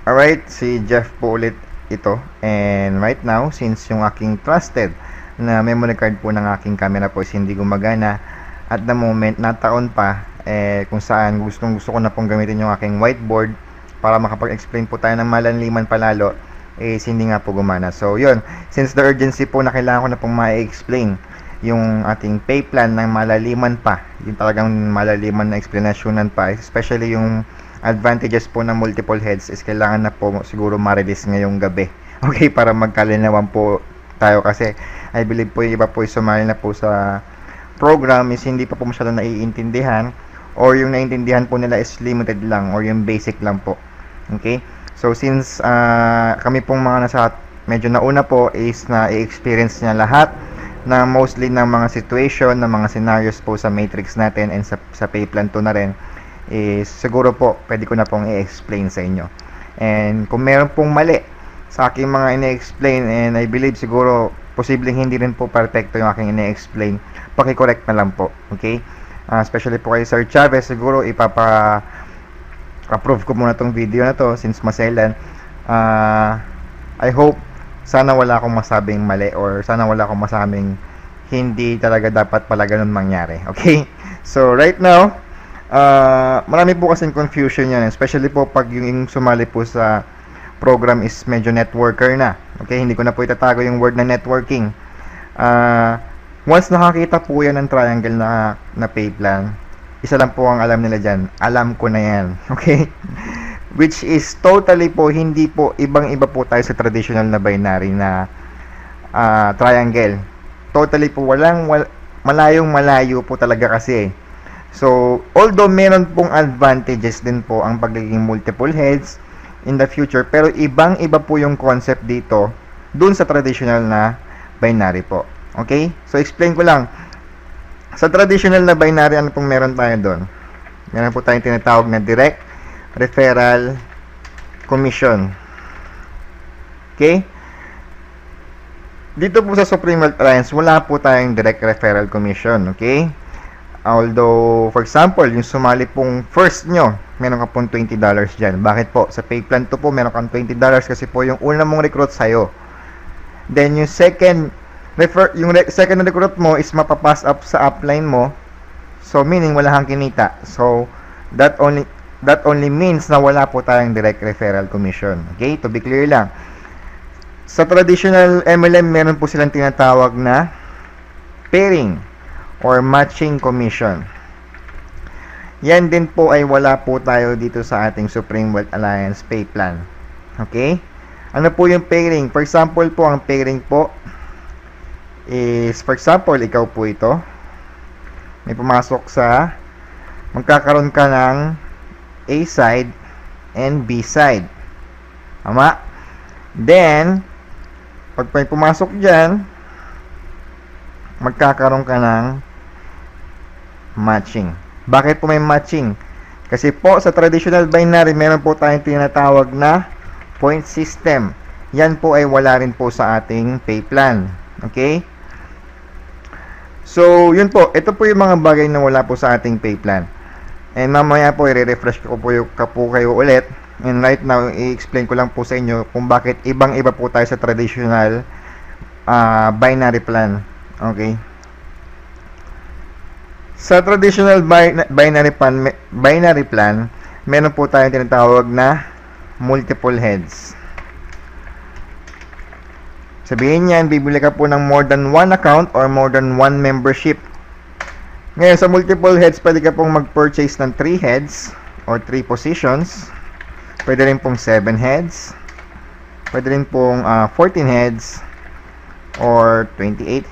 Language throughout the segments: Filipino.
Alright, si Jeff po ulit ito. And right now, since yung aking trusted na memory card po ng aking camera po is hindi gumagana, at the moment, nataon pa, kung saan gusto ko na pong gamitin yung aking whiteboard para makapag-explain po tayo ng malanliman palalo, is hindi nga po gumana. So, yun. Since the urgency po na kailangan ko na pong ma-explain yung ating pay plan ng malaliman pa, yung talagang malaliman na explanasyonan pa, especially yung advantages po ng multiple heads, is kailangan na po siguro ma-release ngayong gabi. Okay, para magkalinawan po tayo, kasi I believe po yung iba po sumali na po sa program is hindi pa po masyado naiintindihan, or yung naiintindihan po nila is limited lang, or yung basic lang po. Okay, so since kami pong mga nasa medyo nauna po is na i-experience niya lahat na mostly ng mga situation, ng mga scenarios po sa matrix natin and sa pay plan 2 na rin, is siguro po pwede ko na pong i-explain sa inyo. And kung meron pong mali sa aking mga ini-explain, and I believe siguro posibleng hindi rin po perfecto yung aking ini-explain, paki-correct na lang po. Okay, especially po kay Sir Chavez, siguro approve ko muna tong video na to since maselan. I hope sana wala akong masabing mali, or sana wala akong masabing hindi talaga dapat pala ganun mangyari. Okay, so right now, marami po kasing confusion yan, especially po pag yung sumali po sa program is medyo networker na. Okay, hindi ko na po itatago yung word na networking. Once nakakita po yan ng triangle na pay plan, isa lang po ang alam nila dyan, alam ko na yan. Okay, which is totally po hindi po ibang-iba po tayo sa traditional na binary na triangle. Totally po malayong malayo po talaga kasi. So, although meron pong advantages din po ang pagiging multiple heads in the future, pero ibang-iba po yung concept dito dun sa traditional na binary po. Okay? So, explain ko lang. Sa traditional na binary, ano pong meron tayo doon? Meron po tayong tinatawag na direct referral commission. Okay? Dito po sa Supreme Wealth Alliance, wala po tayong direct referral commission. Okay? Although, for example, yung sumali pong first nyo, meron ka pong $20 dyan. Bakit po? Sa pay plan 2 po, meron kang $20 kasi po yung una mong recruit sa'yo. Then, yung second recruit mo is mapapass up sa upline mo. So, meaning wala kang kinita. So, that only means na wala po tayong direct referral commission. Okay? To be clear lang. Sa traditional MLM, meron po silang tinatawag na pairing or matching commission. Yan din po ay wala po tayo dito sa ating Supreme Wealth Alliance pay plan. Okay? Ano po yung pairing? For example po, ang pairing po is, for example, ikaw po ito. May pumasok magkakaroon ka ng A side and B side. Tama? Then, pag may pumasok dyan, magkakaroon ka ng matching. Bakit po may matching? Kasi po sa traditional binary, meron po tayong tinatawag na point system. Yan po ay wala rin po sa ating pay plan. Okay? So, yun po. Ito po yung mga bagay na wala po sa ating pay plan. And mamaya po, i-refresh ko po kayo ulit. And right now, i-explain ko lang po sa inyo kung bakit ibang-iba po tayo sa traditional binary plan. Okay? Sa traditional binary plan, meron po tayong tinatawag na multiple heads. Sabihin niyan, bibili ka po ng more than one account or more than one membership. Ngayon, sa multiple heads, pwede ka pong mag-purchase ng 3 heads or 3 positions. Pwede rin pong 7 heads. Pwede rin pong 14 heads or 28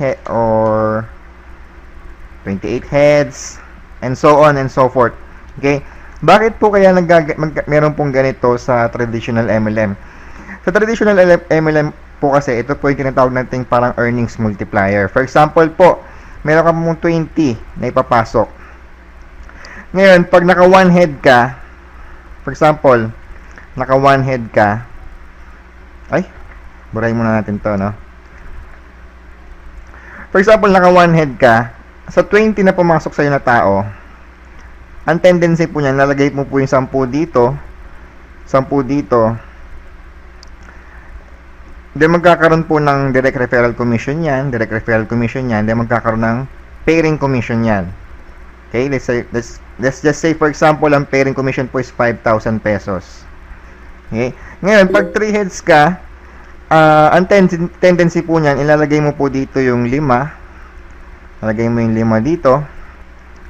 heads and so on and so forth. Okay? Bakit po kaya meron pong ganito sa traditional MLM? Sa traditional MLM po kasi, ito po yung tinatawag natin parang earnings multiplier. For example po, meron ka pong 20 na ipapasok. Ngayon, pag naka 1 head ka, for example, naka 1 head ka, burahin muna natin to, no? For example, naka 1 head ka, sa 20 na pumasok sa'yo na tao, ang tendency po niyan, nalagay mo po yung 10 dito, 10 dito, then magkakaroon po ng direct referral commission yan, then magkakaroon ng pairing commission yan. Okay, let's just say for example, ang pairing commission po is 5,000 pesos. Okay, ngayon, pag 3 heads ka, ang tendency po niyan, ilalagay mo po dito yung 5, lalagay mo yung 5 dito,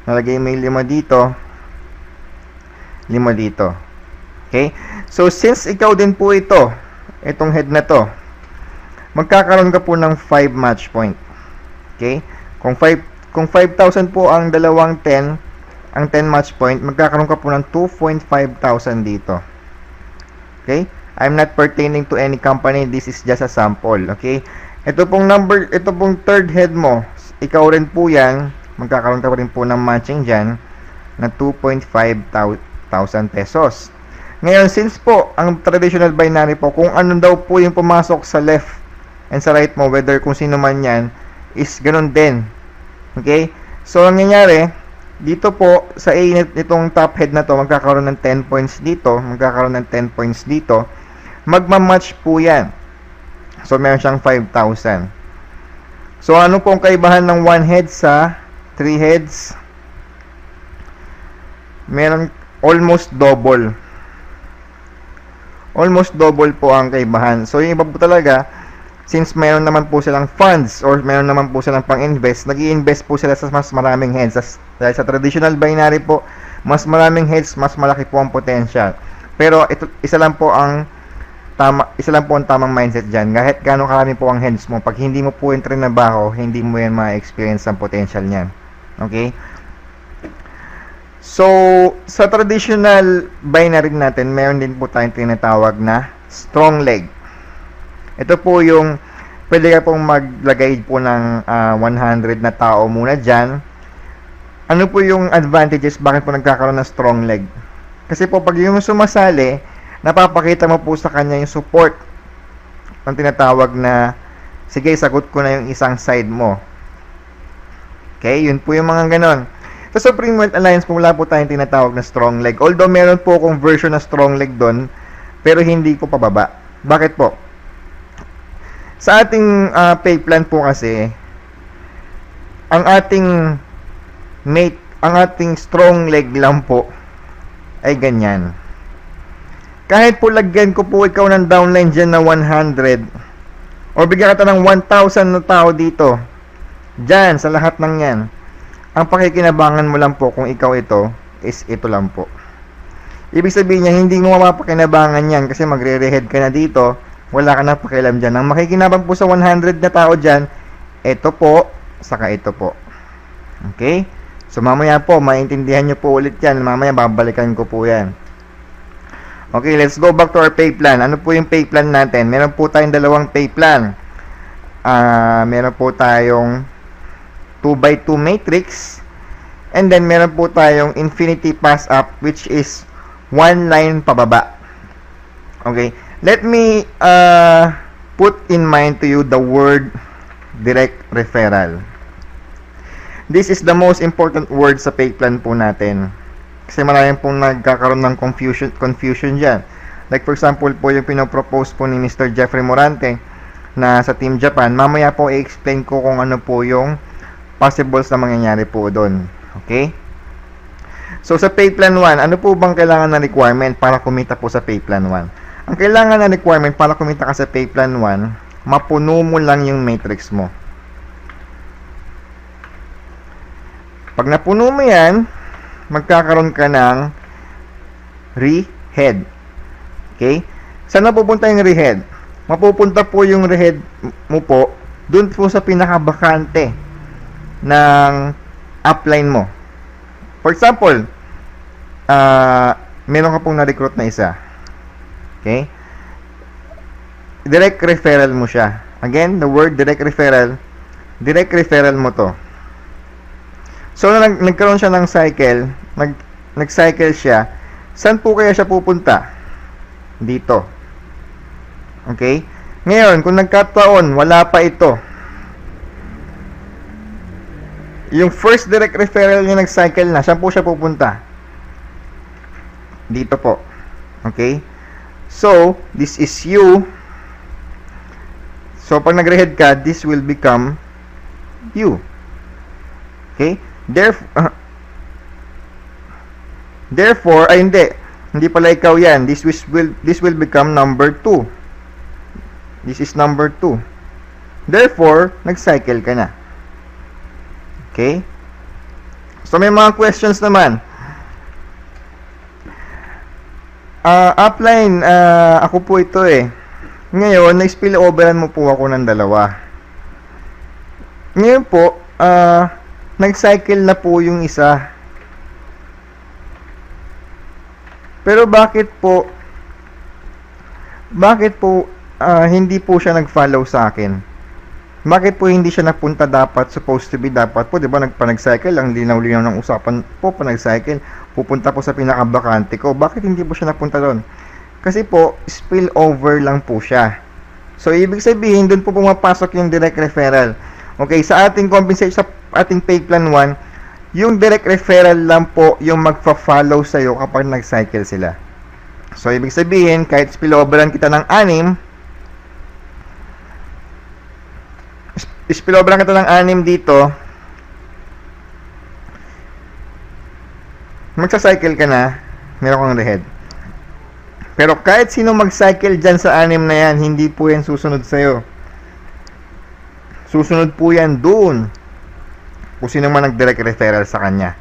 lalagay mo yung 5 dito, 5 dito. Okay, so since ikaw din po itong head na to, magkakaroon ka po ng 5 match point. Okay, kung 5,000 po ang dalawang 10, ang 10 match point, magkakaroon ka po ng 2,500 dito. Okay, I'm not pertaining to any company, this is just a sample. Okay, ito pong third head mo, ikaw rin po yan, magkakaroon ka rin po ng matching dyan na 2,500 pesos. Ngayon, since po ang traditional binary po, kung ano daw po yung pumasok sa left and sa right mo, whether kung sino man yan, is ganun din. Okay, so ang nangyayari dito po sa A nitong top head na to, magkakaroon ng 10 points dito, magkakaroon ng 10 points dito, magmamatch po yan. So meron siyang 5,000. So ano pong kaibahan ng 1 head sa 3 heads? Meron almost double po ang kaibahan. So yung iba po talaga, since meron naman po silang funds or meron naman po silang pang-invest, nag-i-invest po sila sa mas maraming heads. Dahil sa traditional binary po, mas maraming heads, mas malaki po ang potential. Pero ito, isa lang po ang tamang mindset diyan. Kahit gaano karami po ang heads mo, pag hindi mo po yung trinabaho, hindi mo yan ma-experience ang potential niyan. Okay? So, sa traditional binary natin, meron din po tayong tinatawag na strong leg. Ito po yung pwede ka pong maglagay po ng 100 na tao muna dyan. Ano po yung advantages? Bakit po nagkakaroon ng strong leg? Kasi po pag yung sumasali, napapakita mo po sa kanya yung support ng tinatawag na, sige, sagot ko na yung isang side mo. Okay, yun po yung mga ganon. Sa Supreme Wealth Alliance po, wala po tayong tinatawag na strong leg. Although meron po akong version na strong leg doon, pero hindi ko pababa. Bakit po? Sa ating pay plan po kasi, ang ating strong leg lang po ay ganyan. Kahit po lagyan ko po ikaw ng downline dyan na 100 o bigyan kita ng 1,000 na tao dito, dyan sa lahat ng yan, ang pakikinabangan mo lang po kung ikaw ito is ito lang po. Ibig sabihin niya, hindi mo mapapakinabangan yan kasi magre-rehead ka na dito, wala ka na pakialam dyan. Ang makikinabang po sa 100 na tao dyan, ito po, saka ito po. Okay? So mamaya po, maintindihan nyo po ulit yan. Mamaya babalikan ko po yan. Okay, let's go back to our pay plan. Ano po yung pay plan natin? Meron po tayong dalawang pay plan. Meron po tayong 2x2 matrix. And then meron po tayong infinity pass up, which is 1 line pababa. Okay, let me put in mind to you the word direct referral. This is the most important word sa pay plan po natin. Kasi maraming pong nagkakaroon ng confusion dyan. Like for example po yung pinopropose po ni Mr. Jeffrey Morante na sa Team Japan. Mamaya po i-explain ko kung ano po yung possibles na mangyayari po doon. Okay? So sa pay plan 1, ano po bang kailangan na requirement para kumita po sa pay plan 1? Ang kailangan na requirement para kumita ka sa pay plan 1, mapuno mo lang yung matrix mo. Pag napuno mo yan, magkakaroon ka ng rehead. Okay? Saan napupunta yung rehead? Mapupunta po yung rehead mo po dun po sa pinakabakante ng upline mo. For example, meron ka pong na-recruit na isa. Okay? Direct referral mo siya. Again, the word direct referral mo to. So, nagkaroon siya ng cycle, nag-cycle siya, saan po kaya siya pupunta? Dito. Okay? Ngayon, kung nagkataon, wala pa ito. Yung first direct referral niya nag-cycle na, saan po siya pupunta? Dito po. Okay? So, this is you. So, pag nag-rehead ka, this will become you. Okay? Therefore, ay hindi. Hindi pala ikaw yan. This will become number 2. This is number 2. Therefore, nag-cycle ka na. Okay? So, may mga questions naman. Upline, ako po ito eh. Ngayon, na-spill overan mo po ako ng dalawa. Ngayon po, nag-cycle na po yung isa. Pero bakit po hindi po siya nag-follow sa akin? Bakit po hindi siya napunta dapat, supposed to be dapat po, 'di ba? Nag-cycle, ang linaw-linaw ng usapan po, nag-cycle, pupunta po sa pinakabakante ko. Bakit hindi po siya napunta doon? Kasi po, spill over lang po siya. So, ibig sabihin, doon po pumapasok yung direct referral. Okay, sa ating compensation, sa ating pay plan 1, yung direct referral lang po yung magfa-follow sa'yo kapag nag-cycle sila. So, ibig sabihin, kahit spilloveran kita ng 6, spilloveran kita ng 6 dito, magsa-cycle ka na, meron kang rehead. Pero kahit sino mag-cycle dyan sa 6 na yan, hindi po yan susunod sa'yo. Susunod po yan doon kung sino man nag-direct referral sa kanya.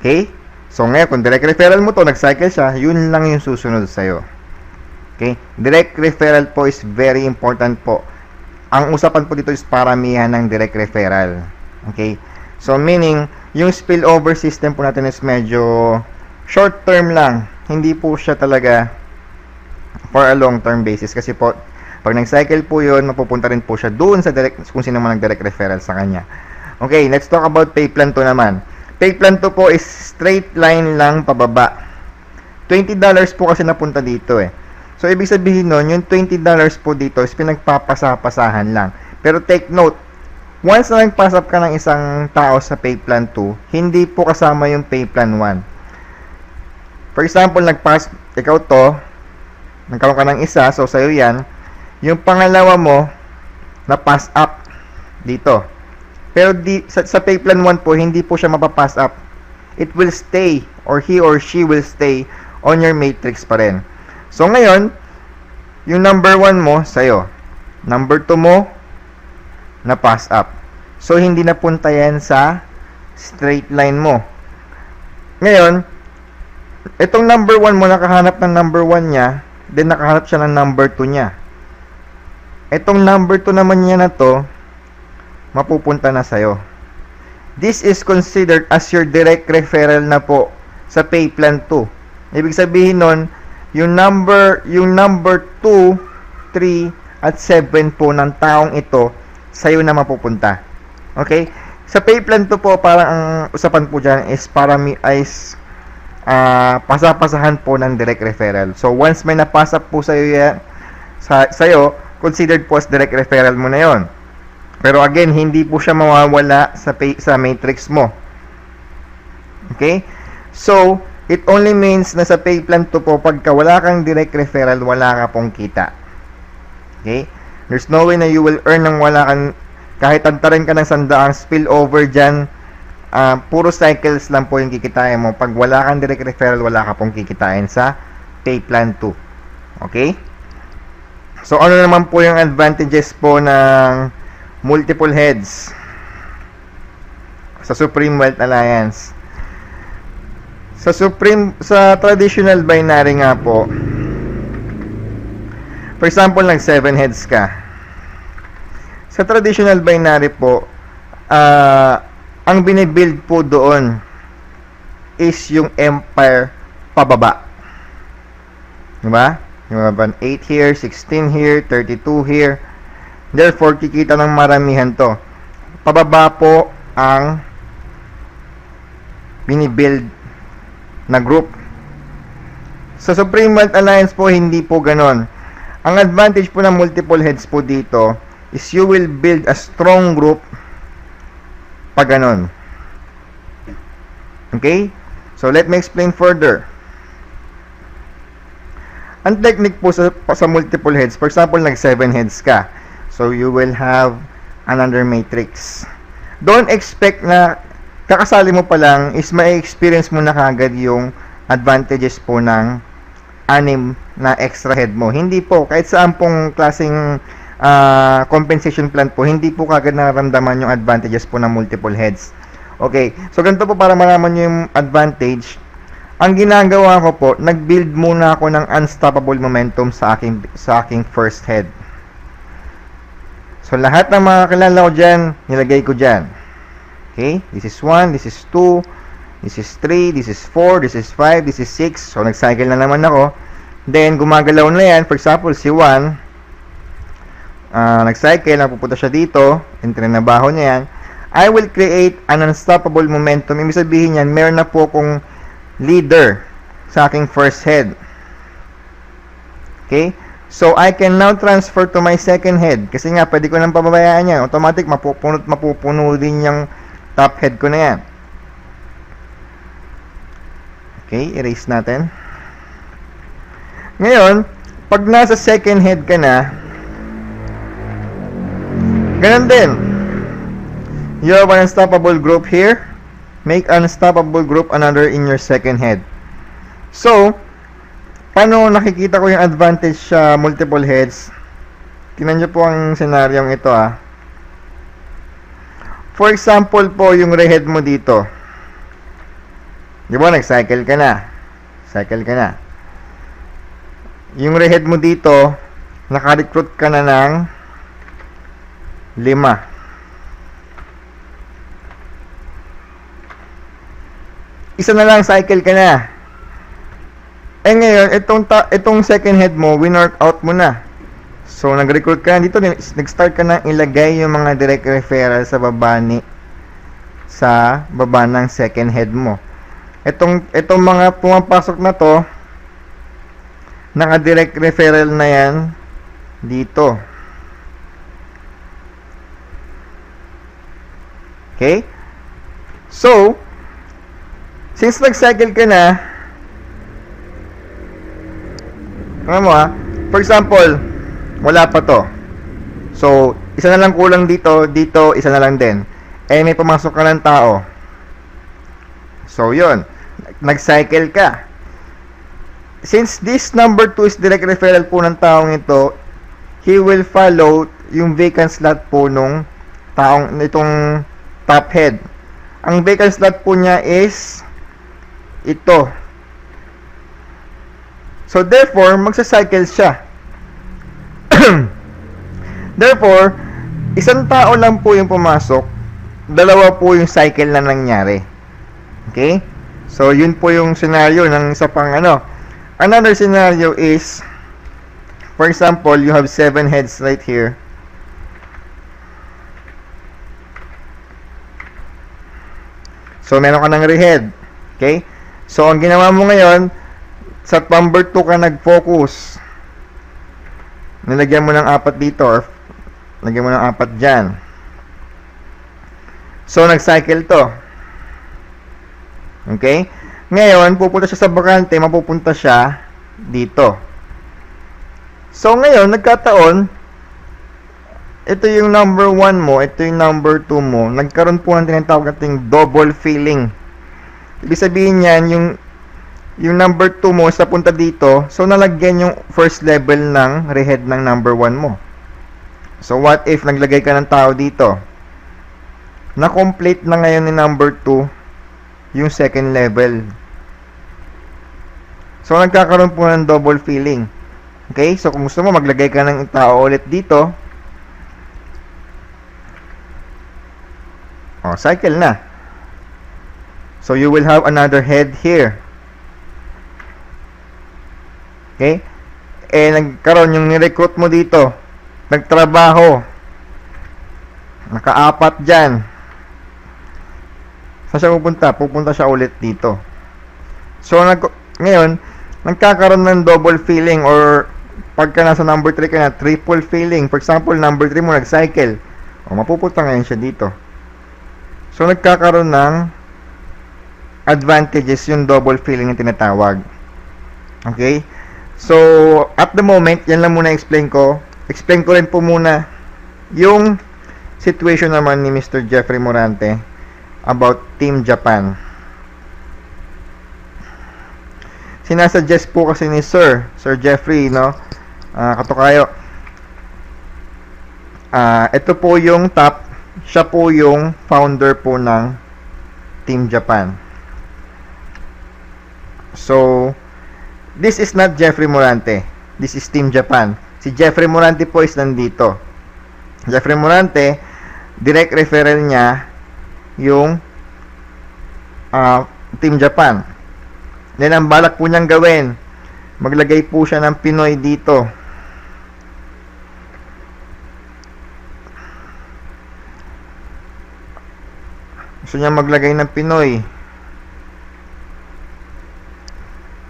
Okay? So ngayon, kung direct referral mo to, nag-cycle siya, yun lang yung susunod sa'yo. Okay? Direct referral po is very important po. Ang usapan po dito is paramihan ng direct referral. Okay? So meaning, yung spillover system po natin is medyo short term lang. Hindi po siya talaga for a long term basis. Kasi po, pag nag-cycle po yun, mapupunta rin po siya doon sa direct, kung sino man nag-direct referral sa kanya. Okay, let's talk about pay plan 2 naman. Pay plan 2 po is straight line lang pababa. $20 po kasi napunta dito eh. So, ibig sabihin nun, yung $20 po dito is pinagpapasa-pasahan lang. Pero take note, once na nag-pass up ka ng isang tao sa pay plan 2, hindi po kasama yung pay plan 1. For example, nag-pass, ikaw to, nagkaroon ka ng isa, so sa'yo yan, yung pangalawa mo, na-pass up dito. Pero sa pay plan 1 po, hindi po siya mapapass up. It will stay, or he or she will stay on your matrix pa rin. So ngayon, yung number 1 mo, sa'yo. Number 2 mo, na-pass up. So hindi napunta yan sa straight line mo. Ngayon, itong number 1 mo, nakahanap ng number 1 niya, then nakahanap siya ng number 2 niya. Itong number 2 naman niya na to, mapupunta na sa'yo. This is considered as your direct referral na po sa pay plan 2. Ibig sabihin nun, yung number 2, 3, at 7 po ng taong ito, sa'yo na mapupunta. Okay? Sa pay plan 2 po, parang ang usapan po dyan is pasapasahan po ng direct referral. So, once may napasa po sa'yo, considered po as direct referral mo na yon. Pero again, hindi po siya mawawala sa matrix mo. Okay? So, it only means na sa pay plan to po, pagka wala kang direct referral, wala ka pong kita. Okay? There's no way na you will earn ng wala kang, kahit antarin ka ng 100 spillover dyan, puro cycles lang po yung kikitain mo. Pag wala kang direct referral, wala ka pong kikitain sa pay plan 2. Okay? So, ano naman po yung advantages po ng multiple heads sa Supreme Wealth Alliance? Sa traditional binary nga po, for example, nag 7 heads ka. Sa traditional binary po, ang binibuild po doon is yung empire pababa. Diba? Yung 8 here, 16 here, 32 here. Therefore, kikita ng maramihan to. Pababa po ang binibuild na group. Sa Supreme Wealth Alliance po, hindi po ganon. Ang advantage po ng multiple heads po dito is you will build a strong group pag ganon. Okay? So, let me explain further. Ang technique po sa multiple heads, for example, nag 7 heads ka. So, you will have another matrix. Don't expect na kakasali mo pa lang is may experience mo na kagad yung advantages po ng 6 na extra head mo. Hindi po, kahit saan pong klaseng compensation plan po, hindi po kagad nararamdaman yung advantages po ng multiple heads. Okay, so ganito po para malaman nyo yung advantage. Ang ginagawa ko po, nag-build muna ako ng unstoppable momentum sa aking first head. So lahat ng mga kilala ko dyan, nilagay ko dyan. Okay, this is 1, this is 2, this is 3, this is 4, this is 5, this is 6. So nag-cycle na naman ako. Then gumagalaw na yan. For example, si 1, nag-cycle, napupunta siya dito, entrenabaho niya yan. I will create an unstoppable momentum. Ibig sabihin yan, meron na po akong leader sa aking first head. Okay? So, I can now transfer to my second head. Kasi nga, pwede ko nang pababayaan yan. Automatic, mapupuno din yung top head ko na yan. Okay, erase natin. Ngayon, pag nasa second head ka na, ganun din. You have an unstoppable group here. Make unstoppable group another in your second head. So, paano nakikita ko yung advantage sa multiple heads? Tingnan nyo po ang senaryong ito For example po, yung rehead mo dito. Di ba, nag-cycle ka na. Cycle ka na. Yung rehead mo dito, naka-recruit ka na ng 5. Isa na lang, cycle ka na. Ngayon, itong second head mo, win-workout mo na. So, nag-recruit ka na dito, nag-start ka na ilagay yung mga direct referral sa baba ng second head mo. Itong mga pumapasok na to, naka-direct referral na yan dito. Okay? So, since nag-cycle ka na, for example, wala pa to. So, isa na lang kulang dito, isa na lang din. May pumasok ka ng tao. So, yun. Nag-cycle ka. Since this number 2 is direct referral po ng taong ito, he will follow yung vacant slot po nung itong top head. Ang vacant slot po niya is ito. So, therefore, magsa-cycle siya. Therefore, isang tao lang po yung pumasok, 2 po yung cycle na nangyari. Okay? So, yun po yung scenario ng isa pang Another scenario is, for example, you have 7 heads right here. So, meron ka ng rehead. Okay? So, ang ginawa mo ngayon, sa number 2 ka nag-focus. Nilagyan mo ng 4 dito, or lagyan mo ng 4 dyan. So, nag-cycle to. Okay? Ngayon, pupunta siya sa bakante, mapupunta siya dito. So, ngayon, nagkataon, ito yung number 1 mo, ito yung number 2 mo, nagkaroon po ng tinatawag nating double filling. Ibig sabihin yan, yung number 2 mo sa punta dito, so nalagyan yung first level ng rehead ng number 1 mo. So what if naglagay ka ng tao dito? Na-complete na ngayon ni number 2 yung second level. So nagkakaroon po ng double filling. Okay? So kung gusto mo maglagay ka ng tao ulit dito, cycle na. So you will have another head here. Okay? Nagkaroon yung ni-recruit mo dito. Nagtrabaho. Naka-4 dyan. Saan siya pupunta? Pupunta siya ulit dito. So, ngayon, nagkakaroon ng double filling or pagka nasa number 3 ka na, triple filling. For example, number 3 mo nag-cycle. Mapupunta ngayon siya dito. So, nagkakaroon ng advantages yung double filling na tinatawag. Okay? So, at the moment, yan lang muna explain ko. Explain ko rin po muna yung situation naman ni Mr. Jeffrey Morante about Team Japan. Sinasuggest po kasi ni Sir Jeffrey, no? Katukayo. Ito po yung top. Siya po yung founder po ng Team Japan. So, this is not Jeffrey Morante. This is Team Japan. Si Jeffrey Morante po is nandito. Jeffrey Morante, direct referral niya yung Team Japan. Then, ang balak po niyang gawin, maglagay po siya ng Pinoy dito. Gusto niya maglagay ng Pinoy.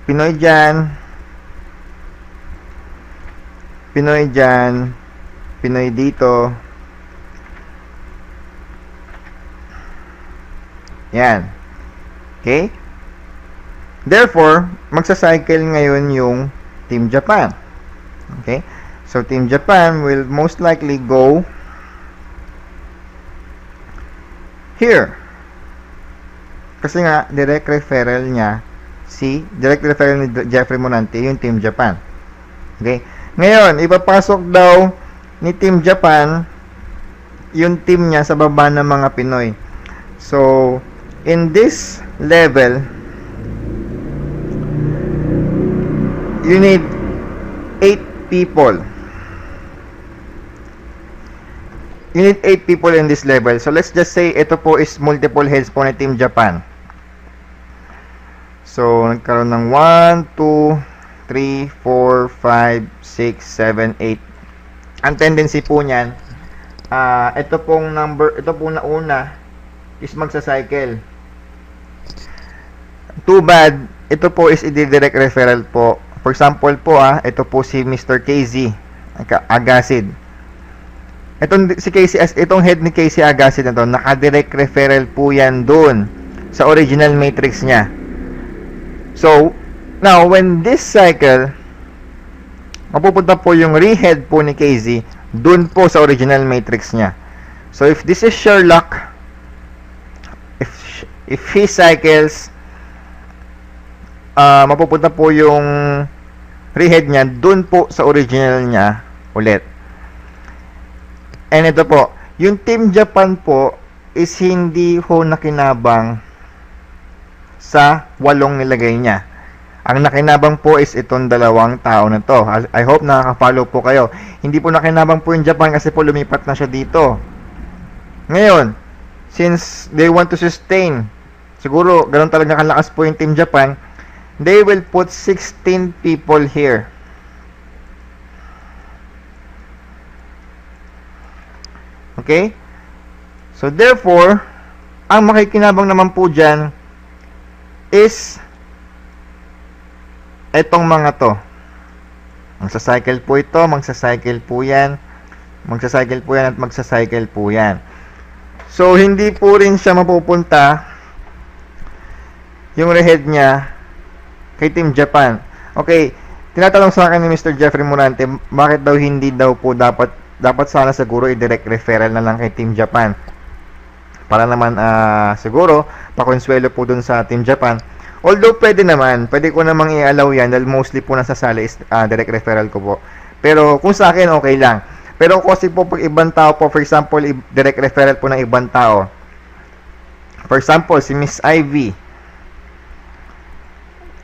Pinoy dyan. Pinoy dyan. Pinoy dito. Yan. Okay? Therefore, magsa-cycle ngayon yung Team Japan. Okay? So, Team Japan will most likely go here. Kasi nga, direct referral niya direct referral ni Jeffrey Morante yung Team Japan. Okay? Ngayon, ipapasok daw ni Team Japan yung team niya sa baba ng mga Pinoy. So, in this level, you need 8 people. You need 8 people in this level. So, let's just say, ito po is multiple heads po ni Team Japan. So, nagkaroon ng 1, 2, 3, 4, 5, 6, 7, 8. Ang tendency po niyan, ito pong nauna is magsa-cycle. Too bad, ito po is i-direct referral po. For example po, ito po si Mr. KZ Agasid. Itong head ni KZ Agasid na to, naka-direct referral po yan doon sa original matrix niya. So, now, when this cycle, mapupunta po yung rehead po ni KZ dun po sa original matrix niya. So, if this is Sherlock, if he cycles, mapupunta po yung rehead niya dun po sa original niya ulit. And ito po, yung Team Japan po is hindi ho nakinabang sa 8 nilagay niya. Ang nakinabang po is itong 2 tao na to. I hope nakaka-follow po kayo. Hindi po nakinabang po yung Japan kasi po lumipat na siya dito. Ngayon, since they want to sustain, siguro ganun talaga kalakas po yung Team Japan, they will put 16 people here. Okay? So therefore, ang makikinabang naman po dyan is etong mga to. Magsa-cycle po ito, magsa-cycle po yan, magsa-cycle po yan at magsa-cycle po yan. So, hindi po rin siya mapupunta yung rehead niya kay Team Japan. Okay, tinatanong sa akin ni Mr. Jeffrey Morante, bakit daw hindi daw po dapat sana siguro i-direct referral na lang kay Team Japan. Para naman siguro pakonsuelo po dun sa Team Japan. Although pwede ko namang i-allow yan dahil mostly po nasasali is direct referral ko po. Pero kung sa akin okay lang. Pero kasi po pag ibang tao po, for example, direct referral po ng ibang tao. For example, si Miss Ivy.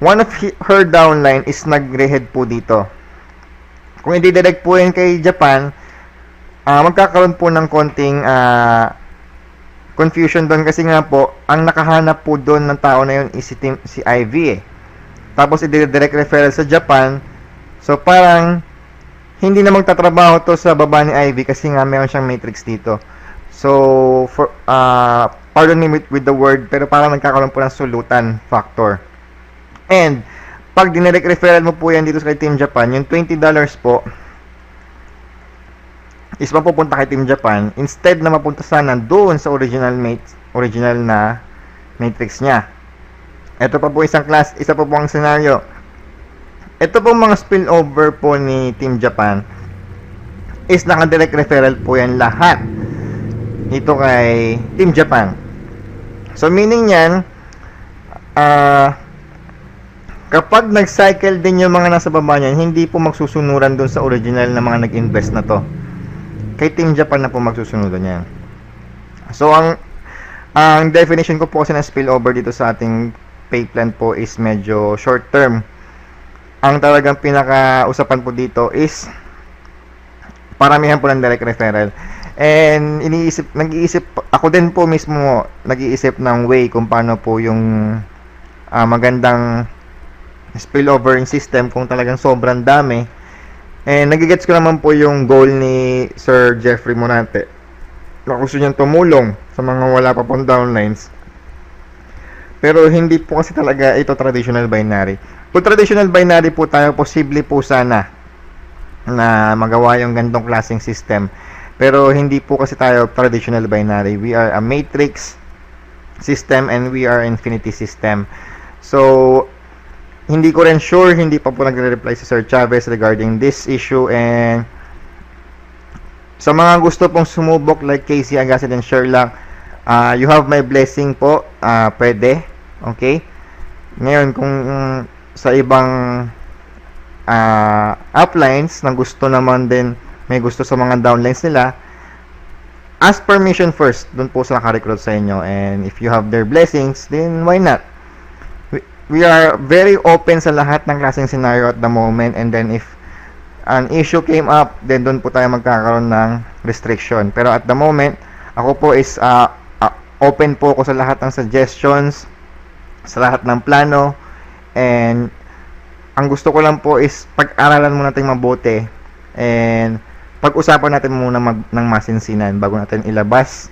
One of her downline is nag-rehead po dito. Kung i-direct po yan kay Japan, magkakaroon po ng konting confusion doon kasi nga po, ang nakahanap po doon ng tao na yun is si Ivy Tapos i-direct referral sa Japan. So parang hindi na magtatrabaho to sa baba ni Ivy kasi nga meron siyang matrix dito. So for pardon me with the word, pero parang nagkakaroon po ng sulutan factor. And pag dinirect referral mo po yan dito sa Team Japan, yung $20 po is mapupunta kay Team Japan instead na mapunta sana doon sa original na matrix niya. Ito pa po isa pa po ang scenario. Ito po mga spillover po ni Team Japan is naka-direct referral po yan lahat. Ito kay Team Japan. So, meaning yan, kapag nag-cycle din yung mga nasa baba niyan, hindi po magsusunuran dun sa original na mga nag-invest na to. Kay Team Japan na po magsusunuran yan. So, ang definition ko po kasi ng spillover dito sa ating pay plan po is medyo short term. Ang talagang pinaka-usapan po dito is paramihan po ng direct referral. And nag-iisip, ako din po mismo, nag-iisip ng way kung paano po yung magandang spillovering system kung talagang sobrang dami. And nagigets ko naman po yung goal ni Sir Jeffrey Morante na gusto niyang tumulong sa mga wala pa pong downlines. Pero hindi po kasi talaga ito traditional binary. Kung traditional binary po tayo, posible po sana na magawa yung gantong klaseng system. Pero hindi po kasi tayo traditional binary. We are a matrix system and we are infinity system. So, hindi ko rin sure, hindi pa po nagre-reply si Sir Chavez regarding this issue. And sa mga gusto pong sumubok like Casey Agassiz and Sherlock, you have my blessing po. Pwede. Okay? Ngayon, kung sa ibang uplines na gusto naman din, may gusto sa mga downlines nila, ask permission first dun po sa naka-recruit sa inyo. And if you have their blessings, then why not? We are very open sa lahat ng klaseng scenario at the moment. And then if an issue came up, then dun po tayo magkakaroon ng restriction. Pero at the moment, ako po is open po ako sa lahat ng suggestions, sa lahat ng plano. And ang gusto ko lang po is pag-aralan mo natin mabuti and pag-usapan natin muna ng masinsinan bago natin ilabas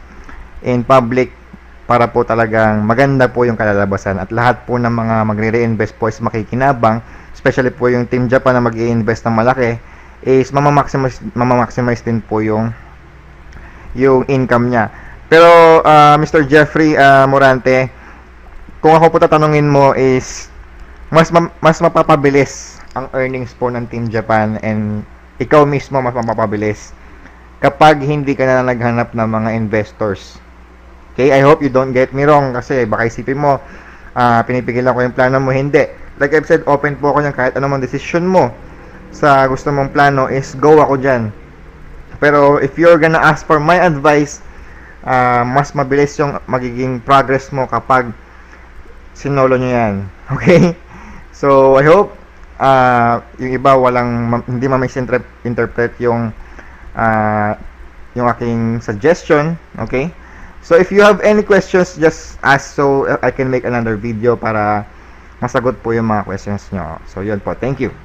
in public para po talagang maganda po yung kalalabasan at lahat po ng mga magre-reinvest po is makikinabang, especially po yung Team Japan na mag-i-invest ng malaki is mamamaximize din po yung income niya. Pero Mr. Jeffrey Morante, kung ako po tatanungin mo is mas mapapabilis ang earnings po ng Team Japan and ikaw mismo mas mapapabilis kapag hindi ka na naghanap ng mga investors. Okay, I hope you don't get me wrong kasi baka isipin mo pinipigilan ko yung plano mo. Hindi. Like I've said, open po ako niyan kahit anong decision mo sa gusto mong plano is go ako dyan. Pero if you're gonna ask for my advice, mas mabilis yung magiging progress mo kapag sinolo nyo yan. Okay? So, I hope yung iba hindi ma-misinterpret yung aking suggestion. Okay? So, if you have any questions, just ask so I can make another video para masagot po yung mga questions nyo. So, yun po. Thank you.